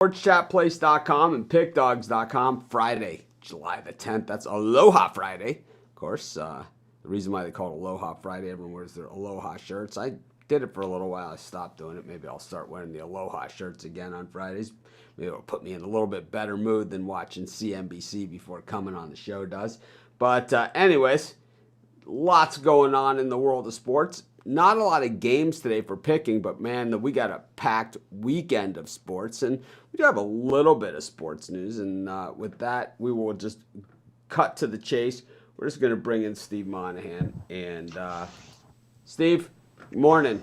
sportschatplace.com and pickdogs.com. Friday, July the 10th. That's Aloha Friday. Of course, the reason why they call it Aloha Friday, everyone wears their Aloha shirts. I did it for a little while. I stopped doing it. Maybe I'll start wearing the Aloha shirts again on Fridays. Maybe it'll put me in a little bit better mood than watching CNBC before coming on the show does. But anyways, lots going on in the world of sports. Not a lot of games today for picking, but man, we got a packed weekend of sports, and we do have a little bit of sports news. And with that, we will just cut to the chase. We're just going to bring in Steve Monahan. And Steve, good morning.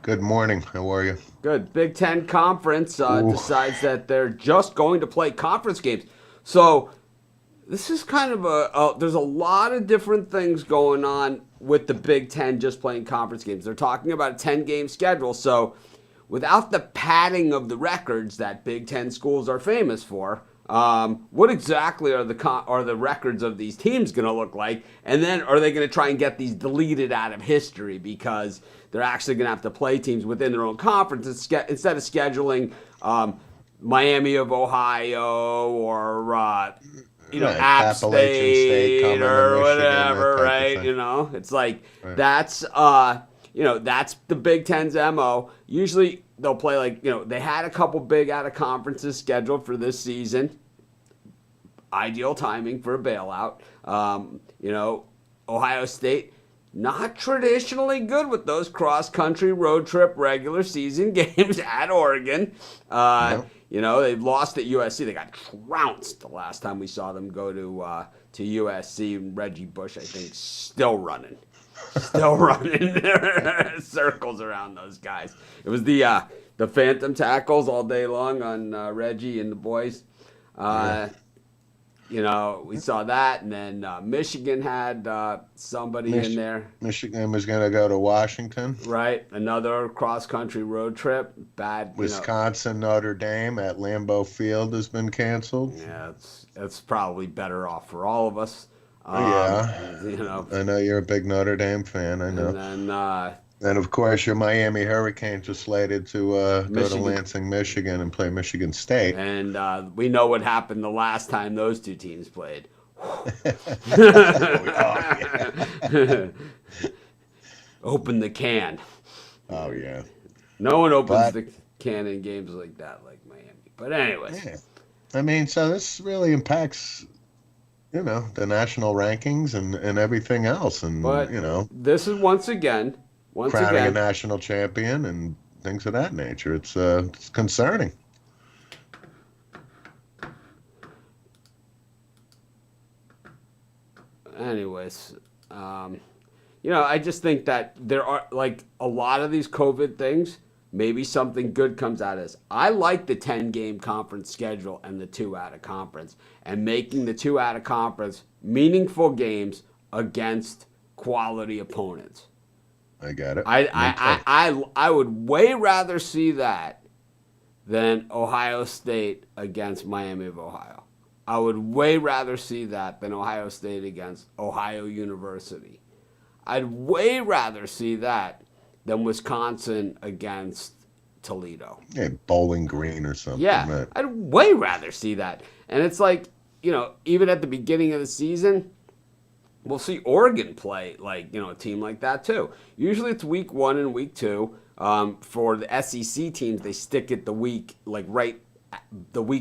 Good morning. How are you? Good. Big Ten Conference decides that they're just going to play conference games. So this is kind of there's a lot of different things going on with the Big Ten just playing conference games. They're talking about a 10-game schedule. So without the padding of the records that Big Ten schools are famous for, what exactly are the records of these teams going to look like? And then are they going to try and get these deleted out of history because they're actually going to have to play teams within their own conference instead of scheduling Miami of Ohio or App State or whatever, right? It's like that's the Big Ten's MO. Usually they'll play they had a couple big out of conferences scheduled for this season. Ideal timing for a bailout. Ohio State, not traditionally good with those cross-country road trip regular season games at Oregon. They've lost at USC. They got trounced the last time we saw them go to USC. And Reggie Bush, I think, still running circles around those guys. It was the phantom tackles all day long on Reggie and the boys. We saw that, and then Michigan had somebody in there. Michigan was going to go to Washington. Right, another cross-country road trip. Wisconsin, Notre Dame at Lambeau Field has been canceled. Yeah, it's probably better off for all of us. I know you're a big Notre Dame fan. I know. And then, and of course, your Miami Hurricanes are slated to go to Lansing, Michigan, and play Michigan State. And we know what happened the last time those two teams played. Open the can. Oh yeah. No one opens the can in games like that, like Miami. But anyways. Yeah. I mean, so this really impacts the national rankings and everything else, and this is once again crowning a national champion and things of that nature. It's concerning. Anyways, I just think that there are a lot of these COVID things. Maybe something good comes out of this. I like the 10-game conference schedule and the 2 out of conference, and making the 2 out of conference meaningful games against quality opponents. I got it. I would way rather see that than Ohio State against Miami of Ohio. I would way rather see that than Ohio State against Ohio University. I'd way rather see that than Wisconsin against Toledo. Yeah, Bowling Green or something. Yeah, I'd way rather see that. And it's even at the beginning of the season, we'll see Oregon play a team like that too. Usually it's week 1 and week 2. For the SEC teams, they stick it the week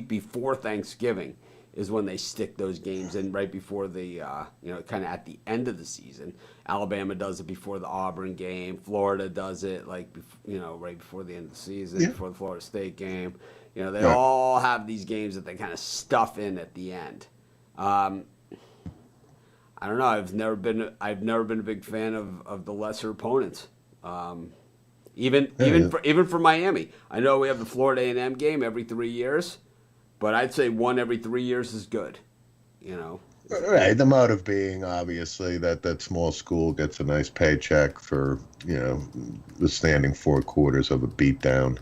before Thanksgiving is when they stick those games in, right before the kind of at the end of the season. Alabama does it before the Auburn game. Florida does it right before the end of the season, before the Florida State game. They all have these games that they kind of stuff in at the end. I don't know. I've never been a big fan of the lesser opponents. Even for Miami. I know we have the Florida A&M game every 3 years, but I'd say one every 3 years is good. Right. The motive being obviously that small school gets a nice paycheck for the standing 4 quarters of a beatdown.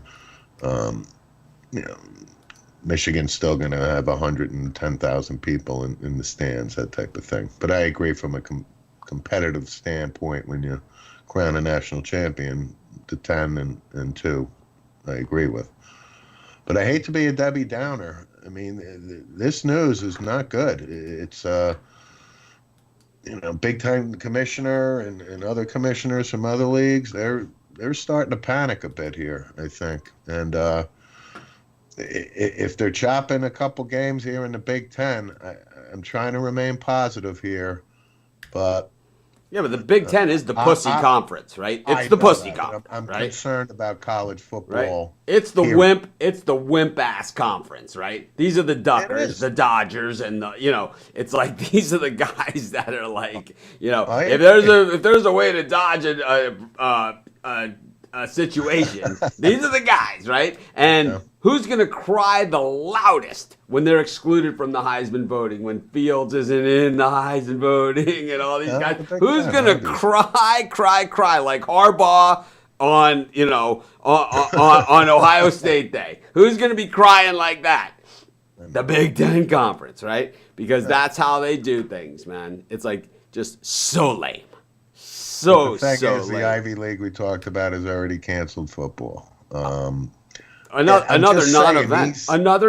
Michigan's still going to have 110,000 people in the stands, that type of thing. But I agree from a competitive standpoint, when you crown a national champion, to 10 and 2, I agree with. But I hate to be a Debbie Downer. I mean, this news is not good. It's big time commissioner and other commissioners from other leagues. They're starting to panic a bit here, I think. And if they're chopping a couple games here in the Big Ten, I'm trying to remain positive here, but. Yeah, but the Big Ten is the pussy conference, right? It's the pussy conference. I'm right? concerned about college football. Right? It's the wimp. It's the wimp ass conference, right? These are the Duckers, the Dodgers, and it's like these are the guys that are like, if there's a way to dodge a situation, these are the guys, right? And who's gonna cry the loudest when they're excluded from the Heisman voting, when Fields isn't in the Heisman voting, and all these guys? Who's gonna cry like Harbaugh on on Ohio State Day? Who's gonna be crying like that? The Big Ten Conference, right? Because that's how they do things, man. It's like just so lame. The the Ivy League we talked about has already canceled football. Another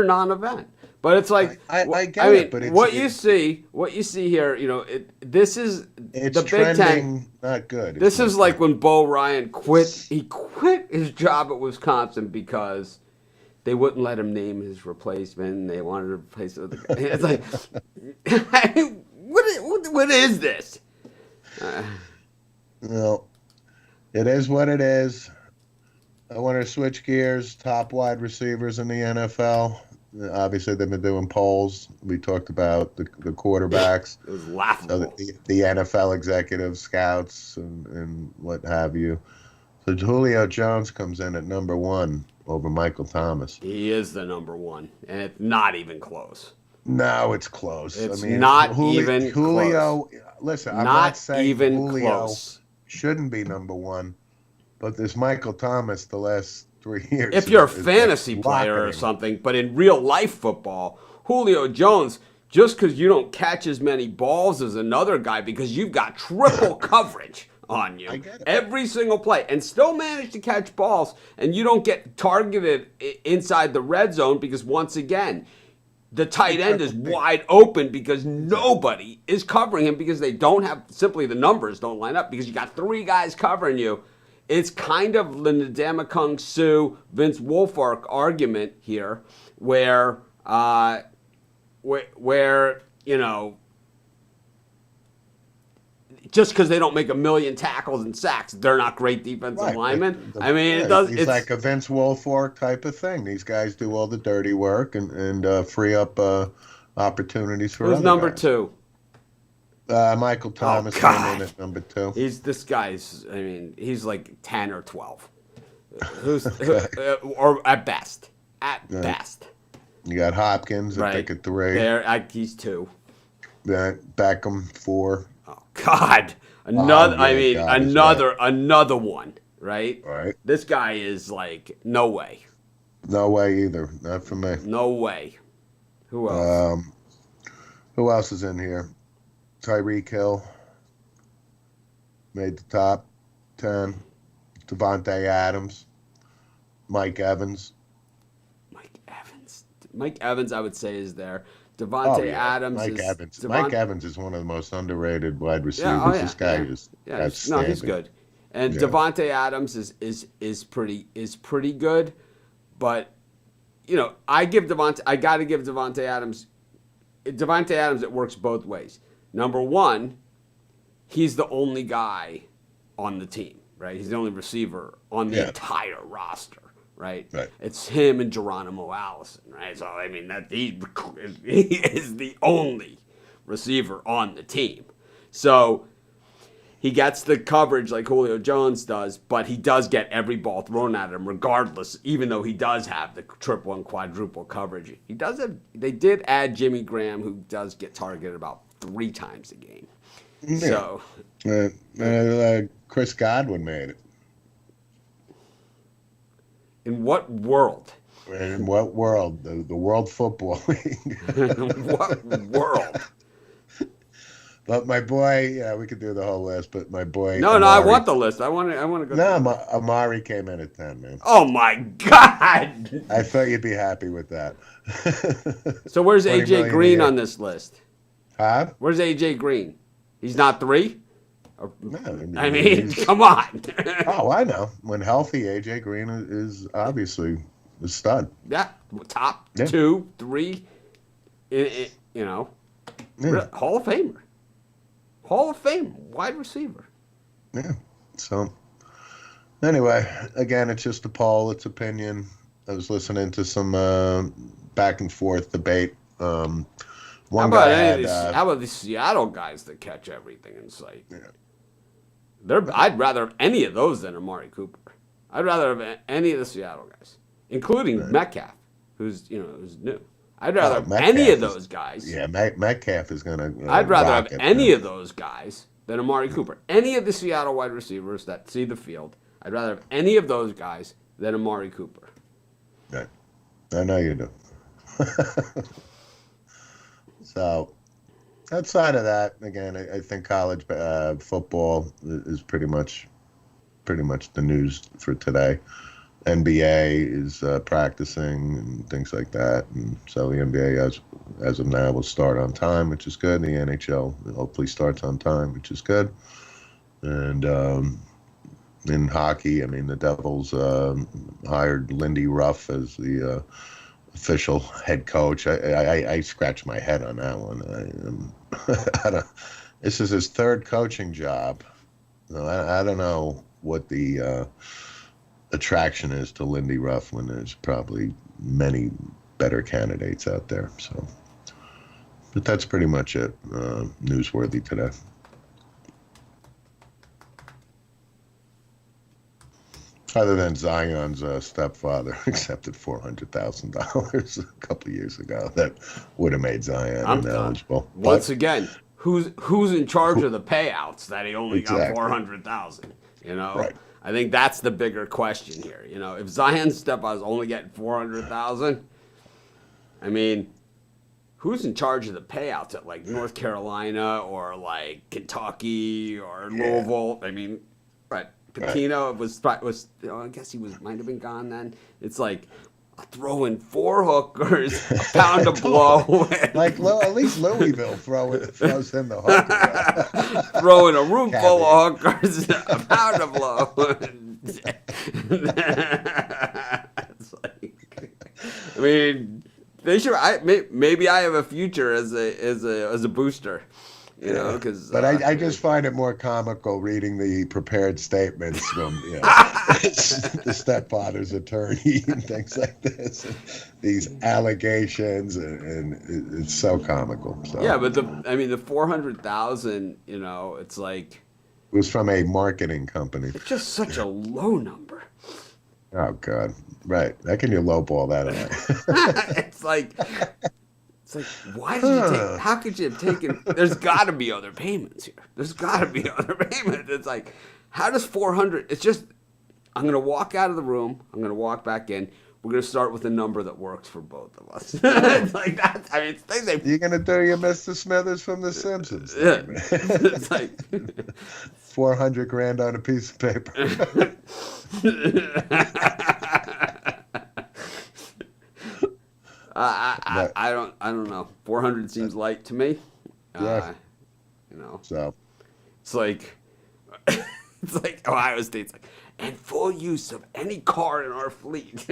non-event. But it's like I get it. But what you see here, this is the Big Ten. Not good. This is like when Bo Ryan quit. He quit his job at Wisconsin because they wouldn't let him name his replacement. They wanted to replace it with the guy. It's like, what is this? Well, it is what it is. I want to switch gears. Top wide receivers in the NFL. Obviously, they've been doing polls. We talked about the quarterbacks. It was laughable. So the NFL executives, scouts, and what have you. So Julio Jones comes in at number 1 over Michael Thomas. He is the number 1, and it's not even close. No, it's close. It's not even Julio. Close. Listen, I'm not saying even Julio close. Shouldn't be number 1, but this Michael Thomas the last 3 years. If you're a fantasy player or something, but in real life football, Julio Jones, just because you don't catch as many balls as another guy because you've got triple coverage on you every single play and still manage to catch balls, and you don't get targeted inside the red zone because, once again, the tight end is wide open because nobody is covering him because they don't have, simply the numbers don't line up because you got 3 guys covering you. It's kind of the Ndamukong Suh, Vince Wilfork argument here where just because they don't make 1 million tackles and sacks, they're not great defensive linemen. It's like a Vince Wilfork type of thing. These guys do all the dirty work and free up opportunities for. Who's number guys. 2? Michael Thomas came in at number 2. He's like 10 or 12. Or at best. Best. You got Hopkins, I think, at 3. He's 2. Beckham 4. Oh God! Another one, right? Right. This guy is like, no way. No way either. Not for me. No way. Who else? Who else is in here? Tyreek Hill made the top 10. Devontae Adams. Mike Evans. Mike Evans, I would say, is there. Devontae Adams. Mike Evans is one of the most underrated wide receivers. This guy is outstanding. No, he's good. And Devontae Adams is pretty good, but I got to give Devontae Adams. Devontae Adams, it works both ways. Number 1, he's the only guy on the team, right? He's the only receiver on the entire roster. Right? It's him and Geronimo Allison, right? So he is the only receiver on the team. So he gets the coverage like Julio Jones does, but he does get every ball thrown at him regardless, even though he does have the triple and quadruple coverage. They did add Jimmy Graham, who does get targeted about 3 times a game. Yeah. So Chris Godwin made it. In what world? In what world? The World Football League. What world? But my boy, yeah, we could do the whole list. But my boy, No, I want the list. I want to go. No, Amari came in at 10, man. Oh my God! I thought you'd be happy with that. So where's 20 AJ million a Green year. on this list? Huh? Where's AJ Green? He's not 3? No, I mean, come on. Oh, I know. When healthy, AJ Green is obviously a stud. Yeah, top Yeah. 2, 3. You know, Yeah. Hall of Famer. Hall of Fame, wide receiver. Yeah. So, anyway, again, it's just a poll. It's opinion. I was listening to some back and forth debate. One How guy about had, how about these Seattle guys that catch everything in sight? Yeah. I'd rather have any of those than Amari Cooper. I'd rather have any of the Seattle guys, including Metcalf, who's new. I'd rather have any of those guys. Yeah, Metcalf is going to. I'd rather have any of those guys than Amari Cooper. Any of the Seattle wide receivers that see the field, I'd rather have any of those guys than Amari Cooper. Right. I know you do. So, outside of that, again, I think college football is pretty much the news for today. NBA is practicing and things like that, and so the NBA as of now will start on time, which is good. The NHL hopefully starts on time, which is good. And in hockey, I mean, the Devils hired Lindy Ruff as the official head coach. I scratch my head on that one. This is his third coaching job. I don't know what the attraction is to Lindy Ruff when there's probably many better candidates out there. So, but that's pretty much it. Newsworthy today. Other than Zion's stepfather accepted $400,000 a couple of years ago, that would have made Zion ineligible. Once again, who's in charge of the payouts that he only got Exactly. $400,000? Right. I think that's the bigger question here. If Zion's stepfather's only getting $400,000, I mean, who's in charge of the payouts at like North Carolina or like Kentucky or Louisville? I mean, right. Patino was I guess he might have been gone then. It's like throwing 4 hookers, a pound of blow, Like at least Louisville throws in the hooker. throwing a room full of hookers, a pound of blow. It's like, I mean, they should. Maybe I have a future as a booster. Because. But I just find it more comical reading the prepared statements from the stepfather's attorney and things like this. And these allegations, and it's so comical. So. Yeah, but the 400,000, it's like. It was from a marketing company. It's just such a low number. Oh God! Right? How can you lowball that out? It's like, why did you take? How could you have taken? There's got to be other payments here. There's got to be other payments. It's like, how does 400? It's just, I'm gonna walk out of the room. I'm gonna walk back in. We're gonna start with a number that works for both of us. It's like that. I mean, you're gonna do your Mr. Smithers from The Simpsons. Yeah. It's like $400,000 on a piece of paper. I don't know. 400 seems light to me. Yeah. So it's like Ohio State's like, and full use of any car in our fleet.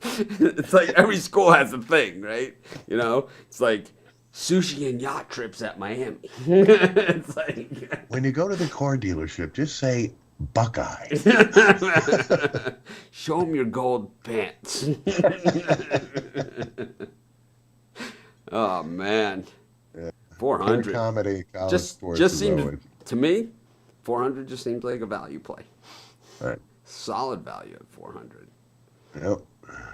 It's like every school has a thing, right? It's like sushi and yacht trips at Miami. It's like when you go to the car dealership, just say Buckeye. Show them your gold pants. Oh man, 400 comedy, college sports just is seems always. to me. 400 just seems like a value play. Right. Solid value at 400. Yep.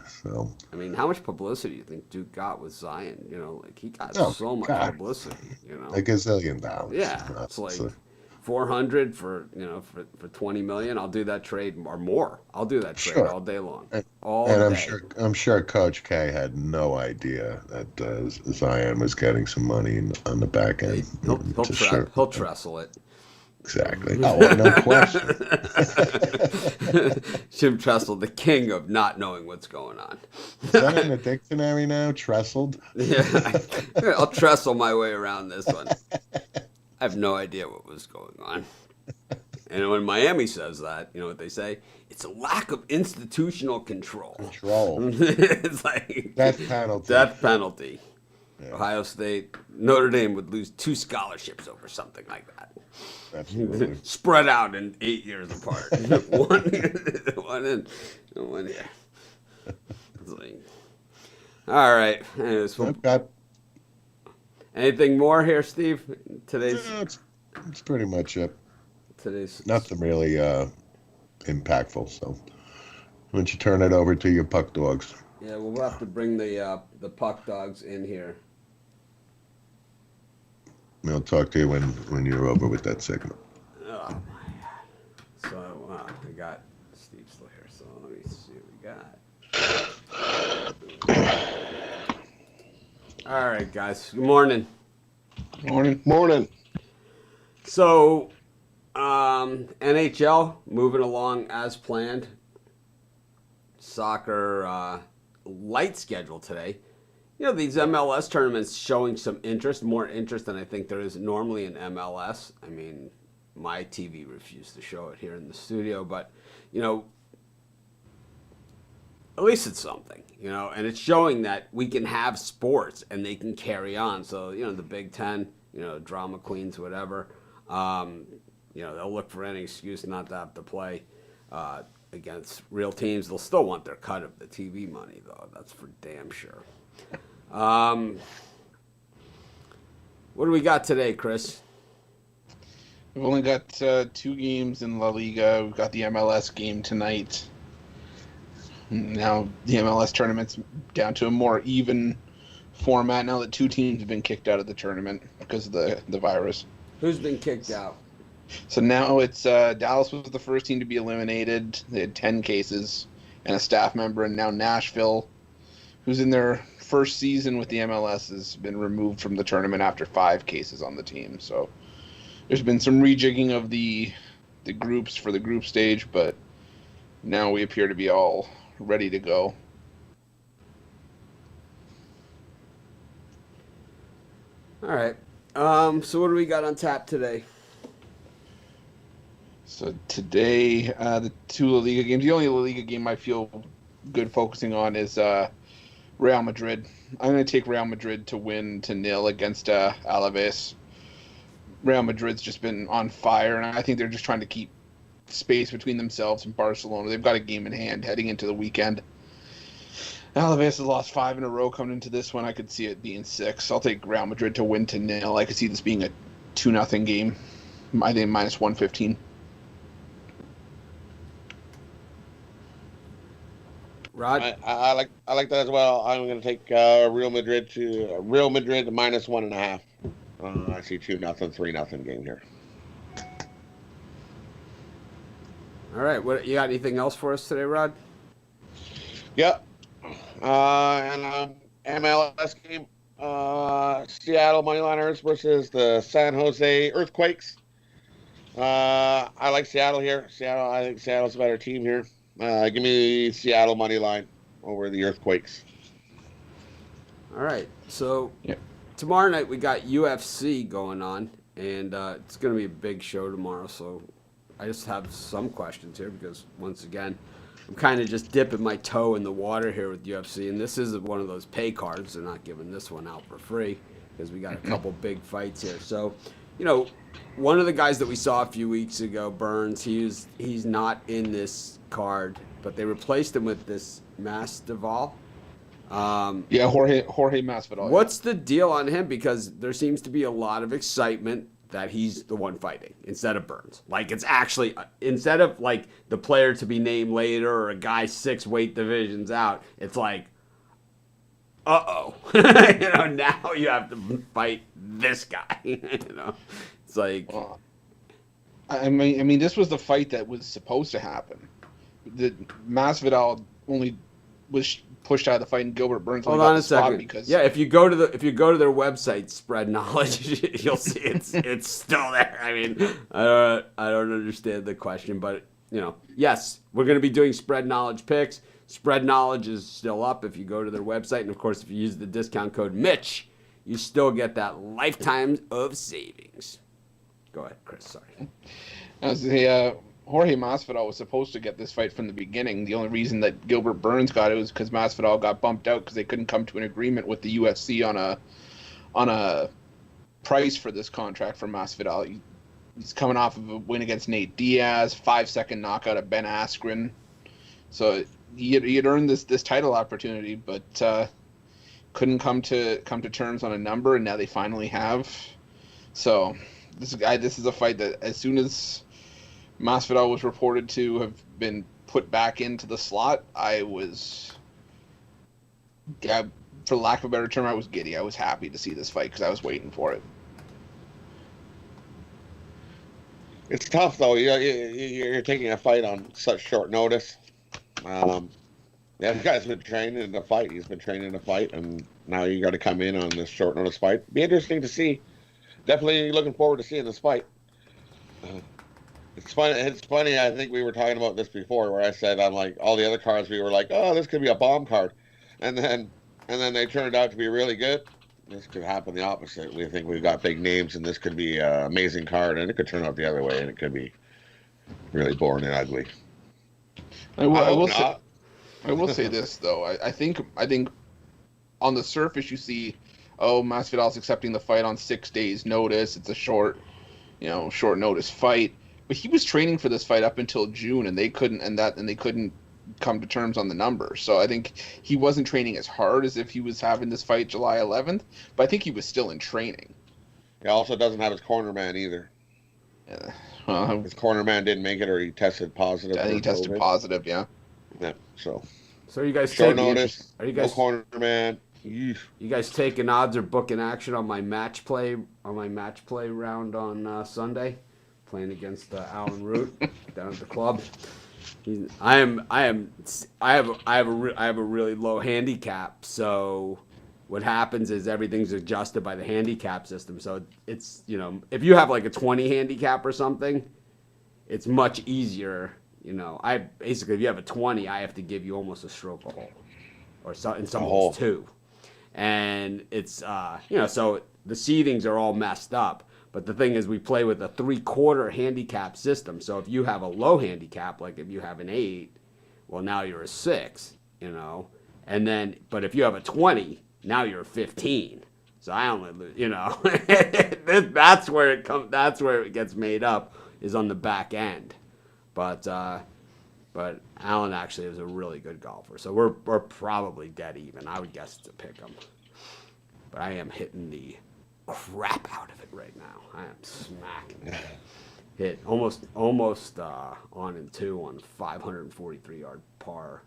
So. I mean, how much publicity do you think Duke got with Zion? He got so much publicity. $1 gazillion. Yeah, it's like. 400 for 20 million. I'll do that trade or more. I'll do that trade Sure. all day long. And, All and day. I'm sure Coach K had no idea that Zion was getting some money on the back end. He'll trestle it. Exactly. Oh, no question. Jim Tressel, the king of not knowing what's going on. Is that in the dictionary now? Trestled? Yeah, I'll trestle my way around this one. I have no idea what was going on. And when Miami says that, you know what they say? It's a lack of institutional control. It's like death penalty. Death penalty. Yeah. Ohio State, Notre Dame would lose 2 scholarships over something like that. Absolutely. Spread out in 8 years apart. one in, one here. Like, all right. Anyways, anything more here, Steve? It's pretty much it. Today's nothing really impactful. So why don't you turn it over to your puck dogs? Yeah, we'll have to bring the puck dogs in here. I'll talk to you when you're over with that segment. Oh my God! So I got Steve still here. So let me see what we got. All right, guys. Good morning. Morning. So, NHL moving along as planned. Soccer light schedule today. You know, these MLS tournaments showing some interest, more interest than I think there is normally in MLS. I mean, my TV refused to show it here in the studio, but, you know, at least it's something, you know, and it's showing that we can have sports and they can carry on. So, you know, the Big Ten, you know, drama queens, whatever, you know, they'll look for any excuse not to have to play against real teams. They'll still want their cut of the TV money, though. That's for damn sure. What do we got today, Chris? We've only got 2 games in La Liga. We've got the MLS game tonight. Now the MLS tournament's down to a more even format now that 2 teams have been kicked out of the tournament because of the virus. Who's been kicked out? So now it's Dallas was the first team to be eliminated. They had 10 cases and a staff member, and now Nashville, who's in their first season with the MLS, has been removed from the tournament after 5 cases on the team. So there's been some rejigging of the groups for the group stage, but now we appear to be all ready to go. All right. So what do we got on tap today? So today, the 2 La Liga games. The only La Liga game I feel good focusing on is Real Madrid. I'm going to take Real Madrid to win to 0 against Alaves. Real Madrid's just been on fire, and I think they're just trying to keep space between themselves and Barcelona. They've got a game in hand heading into the weekend. Alaves has lost 5 in a row coming into this one. I could see it being 6. I'll take Real Madrid to win to 0. I could see this being a 2-0 game. I think minus 115. Rod? I like that as well. I'm going to take Real Madrid to minus 1.5. I see 2-0, 3-0 game here. All right. What you got? Anything else for us today, Rod? Yep. And MLS game, Seattle Moneyliners versus the San Jose Earthquakes. I like Seattle here. I think Seattle's a better team here. Give me Seattle money line over the Earthquakes. All right. So tomorrow night we got UFC going on, and it's going to be a big show tomorrow. So I just have some questions here because, once again, I'm kind of just dipping my toe in the water here with UFC, and this isn't one of those pay cards. They're not giving this one out for free because we got a couple big fights here. So, you know, one of the guys that we saw a few weeks ago, Burns, he's not in this card, but they replaced him with this Masvidal. Jorge Masvidal. What's the deal on him? Because there seems to be a lot of excitement that he's the one fighting instead of Burns. Like, it's actually, instead of like the player to be named later or a guy 6 weight divisions out, it's like, uh-oh. You know, now you have to fight this guy. You know, it's like, I mean, this was the fight that was supposed to happen. The Masvidal only was pushed out of the fight, and Gilbert Burns only Hold got on the a spot second. because Yeah, if you go to their website, Spread Knowledge, you'll see it's still there. I mean, I don't understand the question, but yes, we're going to be doing Spread Knowledge picks. Spread Knowledge is still up if you go to their website, and of course, if you use the discount code Mitch, you still get that lifetime of savings. Go ahead, Chris. Sorry. Jorge Masvidal was supposed to get this fight from the beginning. The only reason that Gilbert Burns got it was because Masvidal got bumped out because they couldn't come to an agreement with the UFC on a price for this contract for Masvidal. He's coming off of a win against Nate Diaz, 5-second knockout of Ben Askren. So he had earned this title opportunity, but couldn't come to terms on a number, and now they finally have. So this is a fight that as soon as Masvidal was reported to have been put back into the slot, for lack of a better term, I was giddy. I was happy to see this fight because I was waiting for it. It's tough though. You're taking a fight on such short notice. The guy's been training in the fight. He's been training in the fight, and now you got to come in on this short notice fight. Be interesting to see. Definitely looking forward to seeing this fight. It's funny. It's funny. I think we were talking about this before, where I said on like all the other cards, we were like, "Oh, this could be a bomb card," and then they turned out to be really good. This could happen the opposite. We think we've got big names, and this could be an amazing card, and it could turn out the other way, and it could be really boring and ugly. I will say this though. I think on the surface you see, Masvidal's accepting the fight on 6 days' notice. It's a short notice fight. But he was training for this fight up until June, and they couldn't come to terms on the number. So I think he wasn't training as hard as if he was having this fight July 11th. But I think he was still in training. He also doesn't have his corner man either. Yeah. His corner man didn't make it, or he tested positive. I think he tested positive. Yeah. Yeah. So are you guys short notice? Are you guys no corner man? You guys taking odds or booking action on my match play round on Sunday, playing against Alan Root down at the club? I have a really low handicap, so what happens is everything's adjusted by the handicap system. So it's if you have like a 20 handicap or something, it's much easier. If you have a 20, I have to give you almost a stroke a hole, or in some holes two. And it's so the seedings are all messed up. But the thing is, we play with a 3/4 handicap system. So if you have a low handicap, like if you have an 8, well, now you're a 6, and then but if you have a 20, now you're a 15. So I only lose, that's where it gets made up, is on the back end. But Alan actually is a really good golfer, so we're probably dead even. I would guess to pick him, but I am hitting the crap out of it right now. I am smacking it. Hit almost on and 2 on 543 yard par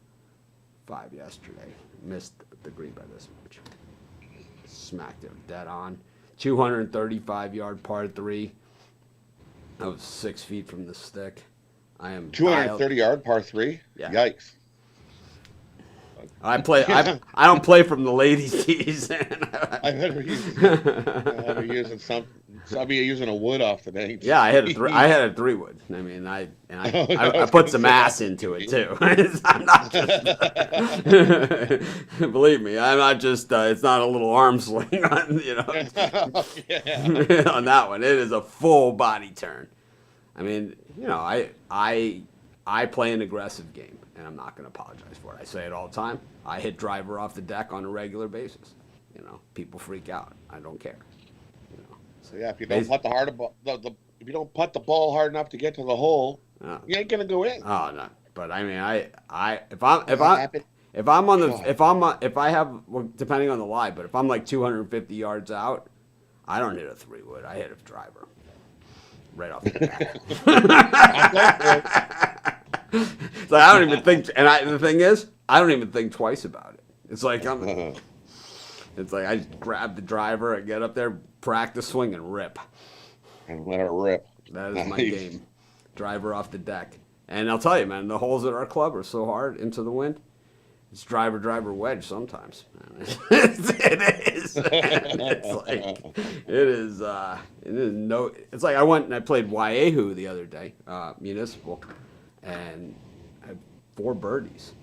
5 yesterday. Missed the green by this much. Smacked it dead on. 235 yard par 3. I was 6 feet from the stick. I am 230 yard par 3. Yeah. Yikes. I don't play from the ladies' tees. I better using some. I'll be using a wood off today. Yeah, I had a 3-wood. I mean, I put some ass into it too. I'm not just. Believe me, I'm not just. It's not a little arm sling on on that one. It is a full body turn. I mean, I play an aggressive game, and I'm not going to apologize for it. I say it all the time. I hit driver off the deck on a regular basis. People freak out. I don't care. So yeah, if you don't putt if you don't putt the ball hard enough to get to the hole, you ain't gonna go in. Oh no! But I mean, if I have, depending on the lie, but if I'm like 250 yards out, I don't hit a 3-wood. I hit a driver right off the bat. So I don't even think, the thing is, I don't even think twice about it. It's like I just grab the driver, I get up there, practice swing, and rip. And let it rip. That is my game. driver off the deck. And I'll tell you, man, the holes at our club are so hard into the wind. It's driver wedge sometimes. It is. It's like I went and I played Waiahu the other day, municipal, and I had 4 birdies.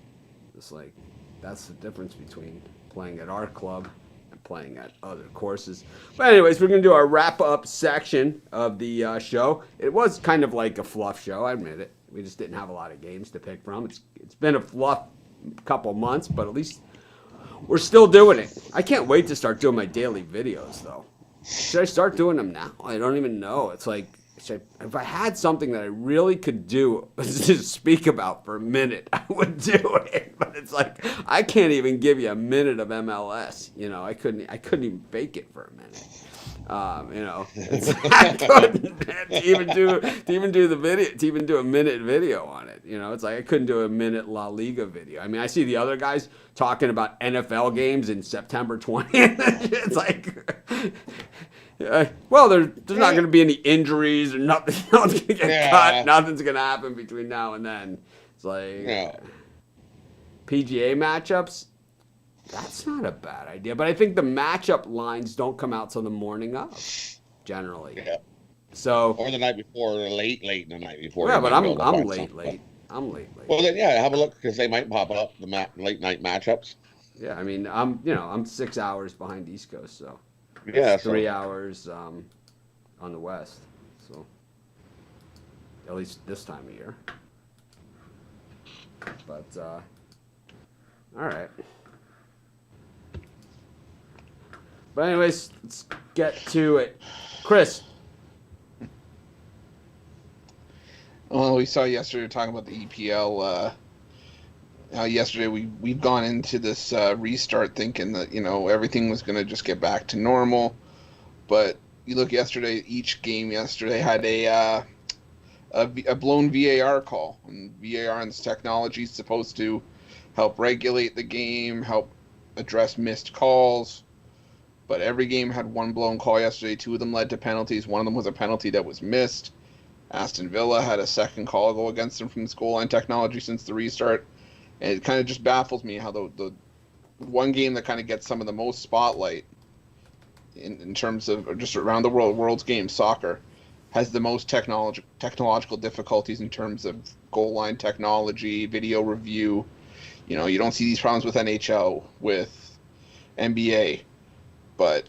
It's like that's the difference between playing at our club and playing at other courses. But anyways, we're gonna do our wrap up section of the show. It was kind of like a fluff show, I admit it. We just didn't have a lot of games to pick from. It's been a fluff couple months, but at least we're still doing it. I can't wait to start doing my daily videos, though. Should I start doing them now? I don't even know. It's like, if I had something that I really could do to speak about for a minute, I would do it. But it's like, I can't even give you a minute of MLS. You know, I couldn't even fake it for a minute. You know, I couldn't to even do a minute video on it. You know, it's like I couldn't do a minute La Liga video. I mean, I see the other guys talking about NFL games in September 20th. It's like, well, there's not going to be any injuries or nothing. No one's going to get cut. Nothing's going to happen between now and then. It's like PGA matchups. That's not a bad idea, but I think the matchup lines don't come out till the morning of, generally. Yeah. So or the night before, or late in the night before. Yeah, but I'm late. I'm late. Well, then have a look because they might pop up the late night matchups. Yeah, I mean I'm 6 hours behind East Coast, so yeah, 3 hours on the West, so at least this time of year. But all right. But anyways, let's get to it. Chris. Well, we saw yesterday talking about the EPL. Yesterday we've gone into this restart thinking that everything was going to just get back to normal, but you look yesterday. Each game yesterday had a blown VAR call, and VAR and this technology is supposed to help regulate the game, help address missed calls. But every game had one blown call yesterday. 2 of them led to penalties. One of them was a penalty that was missed. Aston Villa had a second call go against them from this goal line technology since the restart. And it kind of just baffles me how the one game that kind of gets some of the most spotlight in terms of just around the world's game, soccer, has the most technological difficulties in terms of goal line technology, video review. You don't see these problems with NHL, with NBA. But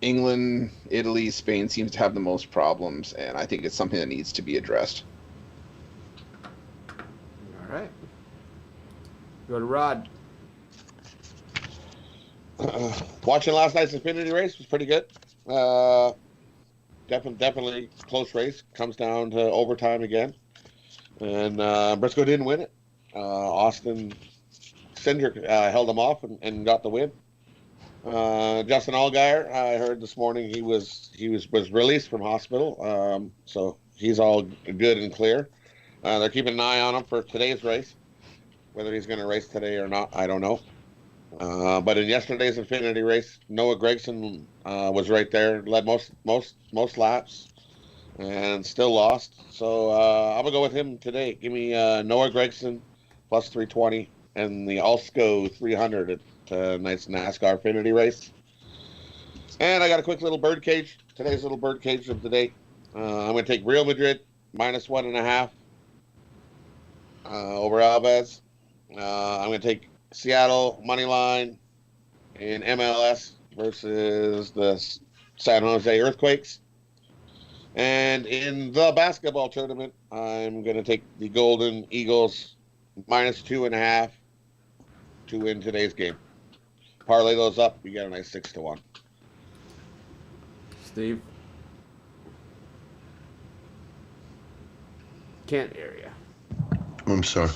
England, Italy, Spain seems to have the most problems, and I think it's something that needs to be addressed. All right. Go to Rod. Watching last night's Infinity race was pretty good. Definitely close race. Comes down to overtime again. And Briscoe didn't win it. Austin Cindric held him off and got the win. Justin Allgaier, I heard this morning he was released from hospital, so he's all good and clear. They're keeping an eye on him for today's race. Whether he's going to race today or not, I don't know. But in yesterday's Infinity race, Noah Gragson was right there, led most laps, and still lost. So I'm gonna go with him today. Give me Noah Gragson plus 320 and the Alsco 300 at tonight's NASCAR Infinity race. And I got a quick little bird cage. Today's little bird cage of the day. I'm going to take Real Madrid minus 1.5 over Alves. I'm going to take Seattle money line in MLS versus the San Jose Earthquakes. And in the basketball tournament, I'm going to take the Golden Eagles minus 2.5 to win today's game. Parlay those up, you get a nice 6-1. Steve. Can't hear you. I'm sorry.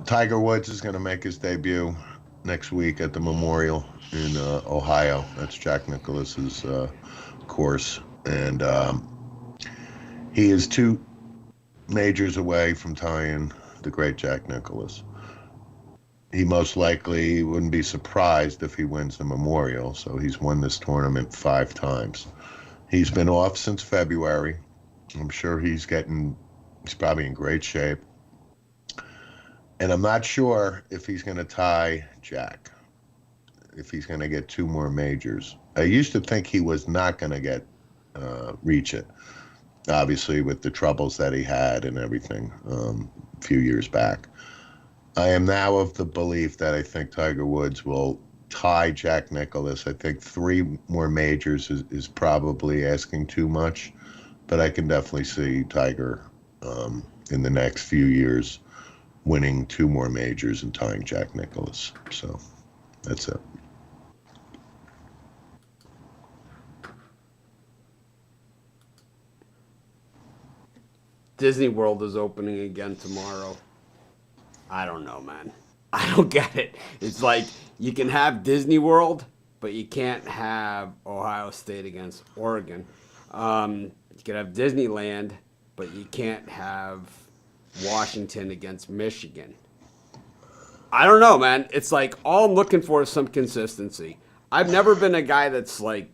Tiger Woods is going to make his debut next week at the Memorial in Ohio. That's Jack Nicklaus's course. And he is 2 majors away from tying the great Jack Nicklaus. He most likely wouldn't be surprised if he wins the Memorial. So he's won this tournament 5 times. He's been off since February. I'm sure he's probably in great shape. And I'm not sure if he's going to tie Jack, if he's going to get 2 more majors. I used to think he was not going to reach it, obviously with the troubles that he had and everything a few years back. I am now of the belief that I think Tiger Woods will tie Jack Nicklaus. I think 3 more majors is probably asking too much, but I can definitely see Tiger in the next few years winning 2 more majors and tying Jack Nicklaus. So that's it. Disney World is opening again tomorrow. I don't know, man. I don't get it. It's like you can have Disney World, but you can't have Ohio State against Oregon. You can have Disneyland, but you can't have Washington against Michigan. I don't know, man. It's like all I'm looking for is some consistency. I've never been a guy that's like,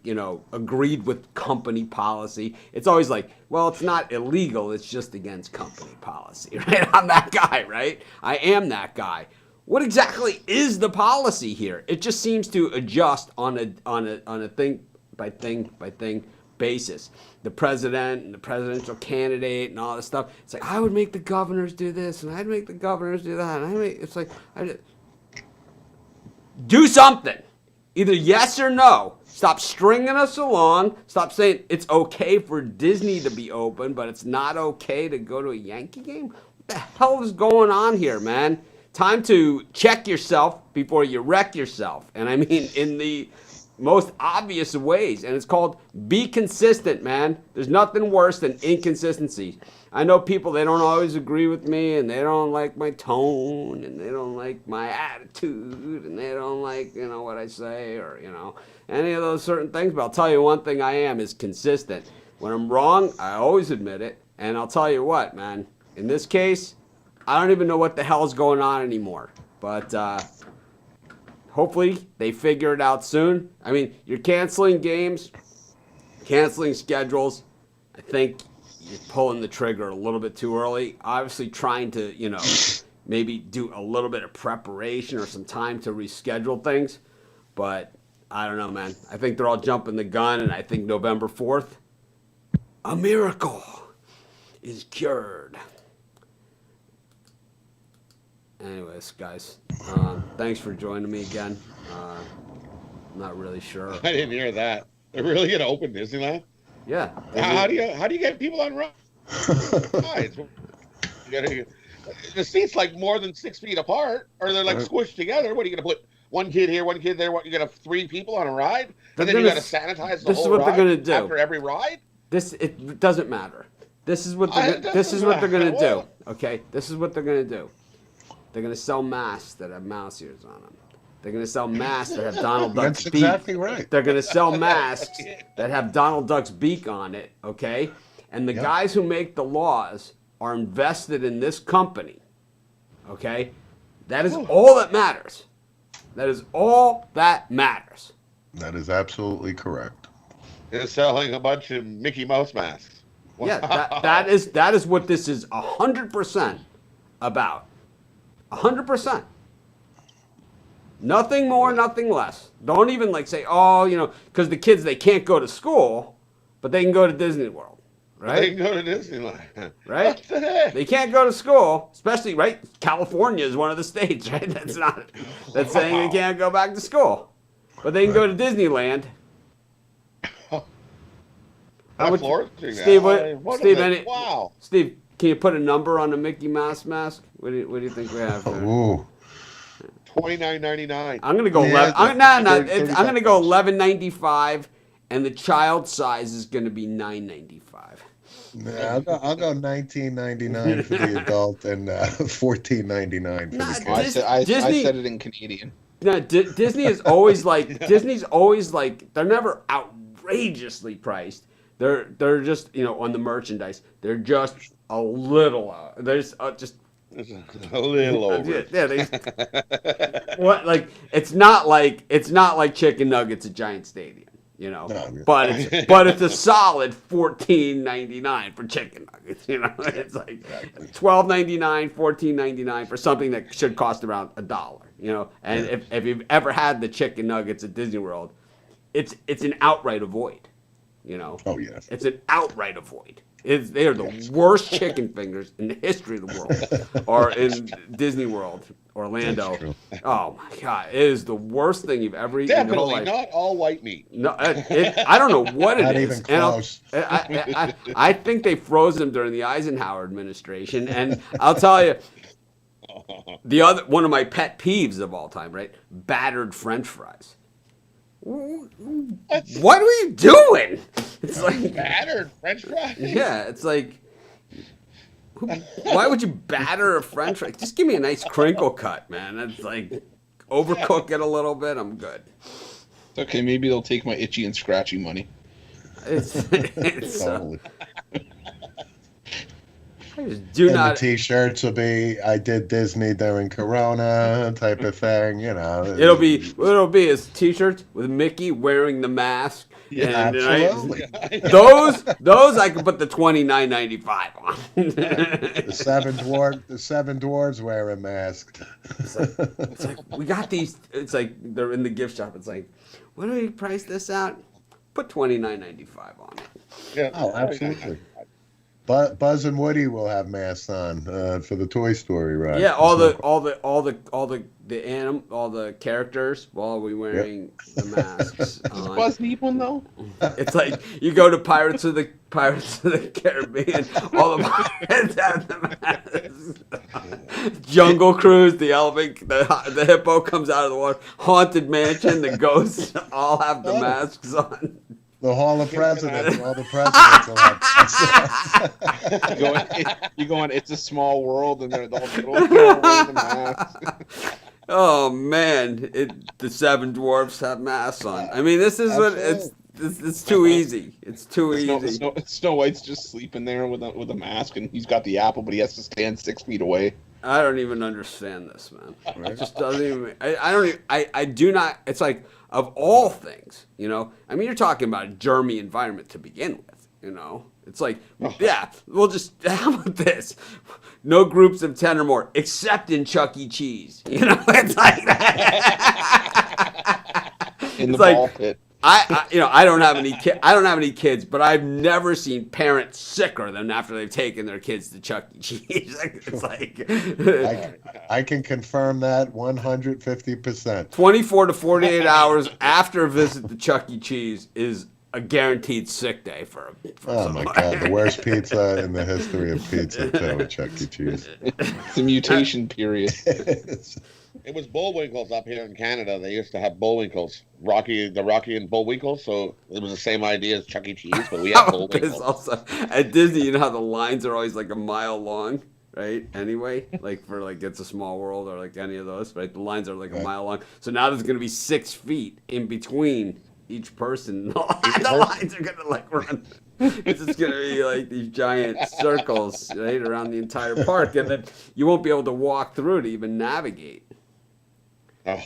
agreed with company policy. It's always like, well, it's not illegal. It's just against company policy, right? I'm that guy, right? I am that guy. What exactly is the policy here? It just seems to adjust on a thing by thing basis. The president and the presidential candidate and all this stuff. It's like I would make the governors do this and I'd make the governors do that. It's like do something. Either yes or no. Stop stringing us along. Stop saying it's okay for Disney to be open, but it's not okay to go to a Yankee game. What the hell is going on here, man? Time to check yourself before you wreck yourself. And I mean in the most obvious of ways. And it's called be consistent, man. There's nothing worse than inconsistency. I know people, they don't always agree with me, and they don't like my tone, and they don't like my attitude, and they don't like, what I say, or, any of those certain things. But I'll tell you one thing I am is consistent. When I'm wrong, I always admit it. And I'll tell you what, man, in this case, I don't even know what the hell's going on anymore. But hopefully they figure it out soon. I mean, you're canceling games, canceling schedules. I think you're pulling the trigger a little bit too early. Obviously trying to, maybe do a little bit of preparation or some time to reschedule things. But I don't know, man. I think they're all jumping the gun, and I think November 4th, a miracle is cured. Anyways, guys, thanks for joining me again. I'm not really sure. I didn't hear that. They're really gonna open Disneyland? Yeah. How do you get people on rides? The seats like more than 6 feet apart, or they're like squished together. What are you gonna put one kid here, one kid there? What, you gonna have 3 people on a ride, and then you gotta sanitize the whole ride? This is what they're gonna do after every ride. It doesn't matter. This is what they're gonna do. Okay, this is what they're gonna do. They're gonna sell masks that have mouse ears on them. They're going to sell masks that have Donald Duck's beak. That's exactly right. They're going to sell masks that have Donald Duck's beak on it, okay? And the guys who make the laws are invested in this company, okay? That is all that matters. That is all that matters. That is absolutely correct. They're selling a bunch of Mickey Mouse masks. Yeah, that is what this is 100% about. 100%. Nothing more, nothing less. Don't even say, because the kids, they can't go to school, but they can go to Disney World, right? They can go to Disneyland. Right? What the heck? They can't go to school, especially, right? California is one of the states, right? That's saying they can't go back to school. But they can go to Disneyland. Steve, can you put a number on the Mickey Mouse mask? What do you think we have there? Ooh. $29.99. I'm gonna go 11. I'm gonna go $11.95, and the child size is gonna be $9.95. Yeah, I'll go $19.99 for the adult and $14.99 for the kids. I said it in Canadian. No, Disney is always Disney's always they're never outrageously priced. They're just on the merchandise. They're just a little. There's just. A little over. Yeah, it's not like chicken nuggets at Giant Stadium. you know. No. But it's a solid $14.99 for chicken nuggets, you know. It's like $12.99, $14.99 for something that should cost around $1, you know. And if you've ever had the chicken nuggets at Disney World, it's an outright avoid, you know. Oh, yeah. It's an outright avoid. They are the worst chicken fingers in the history of the world, or in Disney World, Orlando. Oh my God, it is the worst thing you've ever eaten in your whole Definitely life. not all white meat. No, I don't know what it Not is. even close. I think they froze them during the Eisenhower administration, and I'll tell you, one of my pet peeves of all time, right? Battered French fries. What are you doing? It's like Battered French fries. yeah, it's like, why would you batter a French fry? Just give me a nice crinkle cut, man. It's like, overcook it a little bit. I'm good. Okay, maybe they'll take my itchy and scratchy money. It's Totally. I just do And not. the T-shirts will be "I did Disney during Corona" type of thing. You know, It'll be his T-shirts with Mickey wearing the mask. Yeah, and absolutely. those I can put the $29.95 on. The seven dwarves wearing masks. It's like, we got these. It's like they're in the gift shop. It's like, what do we price this out? Put $29.95 on it. Yeah. Oh, absolutely. Buzz and Woody will have masks on for the Toy Story ride. Yeah, all the characters will all be wearing the masks. Does on. Buzz need one though? It's like you go to Pirates of the Caribbean, all the pirates have the masks. Jungle Cruise, the elephant, the hippo comes out of the water. Haunted Mansion, the ghosts all have the masks on. The Hall of Presidents, all the presidents will have. You go on It's a Small World, and they're all wearing the masks. Oh man, the seven dwarfs have masks on. I mean, this is what it's too easy. It's too easy. Snow White's just sleeping there with a mask, and he's got the apple, but he has to stand 6 feet away. I don't even understand this, man. It just doesn't even. I don't. Even, I do not. It's like, of all things, you know. I mean, you're talking about a germy environment to begin with. You know, it's like, yeah, we'll just. How about this? No groups of 10 or more, except in Chuck E. Cheese. You know, it's like In the like, ball pit. I don't have any kids, but I've never seen parents sicker than after they've taken their kids to Chuck E. Cheese. It's like I can confirm that 150%. 24 to 48 hours after a visit to Chuck E. Cheese is a guaranteed sick day for Oh my God, the worst pizza in the history of pizza too at Chuck E. Cheese. It's a mutation period. It was Bullwinkles up here in Canada. They used to have Bullwinkles, Rocky and Bullwinkles. So it was the same idea as Chuck E. Cheese, but we have Bullwinkles. Also, at Disney, you know how the lines are always like a mile long, right? Anyway, like for like It's a Small World or like any of those, right? The lines are like a mile long. So now there's going to be 6 feet in between each person. The lines are going to like run. It's just going to be like these giant circles, right, around the entire park, and then you won't be able to walk through to even navigate. Oh.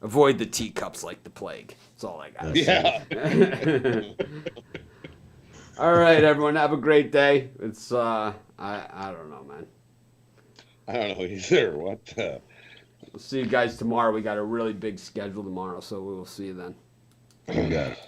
Avoid the teacups like the plague. That's all I got. Yeah. All right, everyone. Have a great day. It's I don't know, man. I don't know either. What? We'll see you guys tomorrow. We got a really big schedule tomorrow, so we will see you then. You got it.